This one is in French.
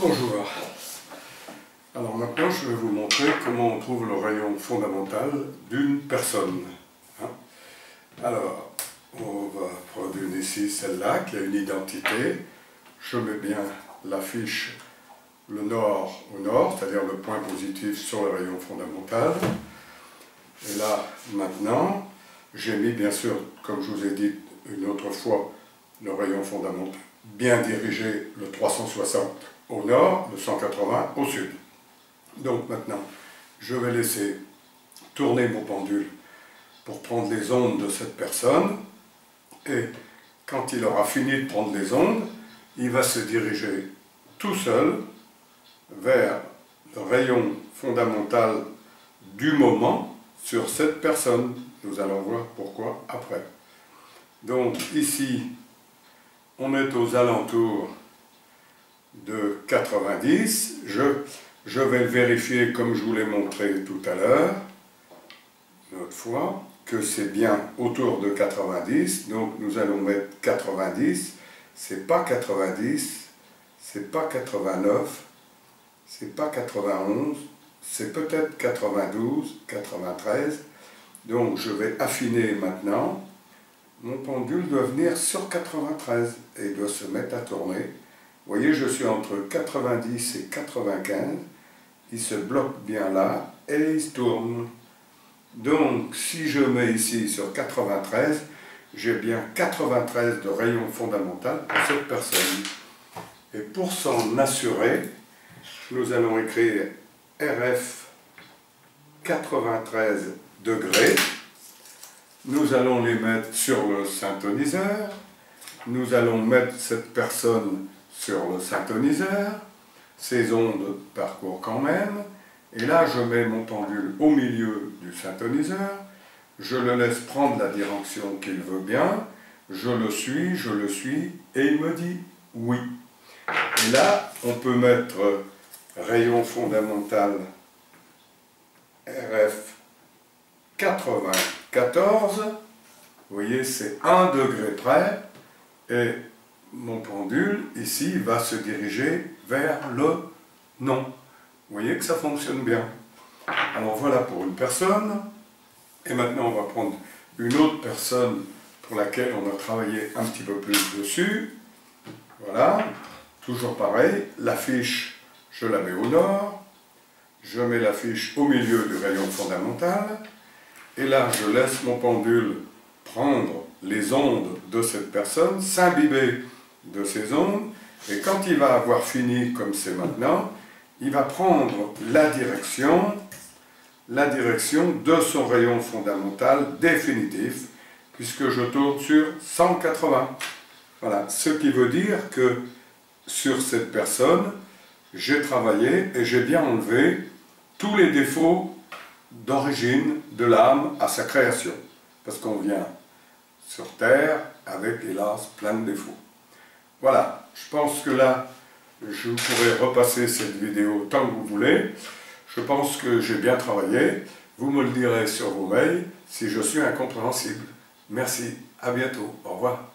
Bonjour. Alors maintenant, je vais vous montrer comment on trouve le rayon fondamental d'une personne. Alors, on va prendre une ici, celle-là, qui a une identité. Je mets bien la fiche, le nord au nord, c'est-à-dire le point positif sur le rayon fondamental. Et là, maintenant, j'ai mis, bien sûr, comme je vous ai dit une autre fois, le rayon fondamental bien dirigé, le 360 au nord, le 180 au sud. Donc maintenant, je vais laisser tourner mon pendule pour prendre les ondes de cette personne. Et quand il aura fini de prendre les ondes, il va se diriger tout seul vers le rayon fondamental du moment sur cette personne. Nous allons voir pourquoi après. Donc ici, on est aux alentours de 90. Je vais le vérifier comme je vous l'ai montré tout à l'heure, une autre fois, que c'est bien autour de 90. Donc nous allons mettre 90. C'est pas 90, c'est pas 89, c'est pas 91, c'est peut-être 92, 93. Donc je vais affiner maintenant. Mon pendule doit venir sur 93 et doit se mettre à tourner. Vous voyez, je suis entre 90 et 95. Il se bloque bien là et il se tourne. Donc, si je mets ici sur 93, j'ai bien 93 de rayon fondamental pour cette personne. Et pour s'en assurer, nous allons écrire RF 93 degrés. Nous allons les mettre sur le synthoniseur. Nous allons mettre cette personne sur le synthoniseur. Ces ondes parcourent quand même. Et là, je mets mon pendule au milieu du synthoniseur. Je le laisse prendre la direction qu'il veut bien. Je le suis, et il me dit oui. Et là, on peut mettre rayon fondamental RF 94, vous voyez, c'est 1 degré près, et mon pendule, ici, va se diriger vers le non. Vous voyez que ça fonctionne bien. Alors voilà pour une personne, et maintenant on va prendre une autre personne pour laquelle on a travaillé un petit peu plus dessus. Voilà, toujours pareil, la fiche, je la mets au nord, je mets la fiche au milieu du rayon fondamental, et là, je laisse mon pendule prendre les ondes de cette personne, s'imbiber de ces ondes, et quand il va avoir fini, comme c'est maintenant, il va prendre la direction de son rayon fondamental définitif, puisque je tourne sur 180. Voilà, ce qui veut dire que sur cette personne, j'ai travaillé et j'ai bien enlevé tous les défauts d'origine de l'âme à sa création. Parce qu'on vient sur Terre avec, hélas, plein de défauts. Voilà, je pense que là, je pourrais repasser cette vidéo tant que vous voulez. Je pense que j'ai bien travaillé. Vous me le direz sur vos mails si je suis incompréhensible. Merci, à bientôt, au revoir.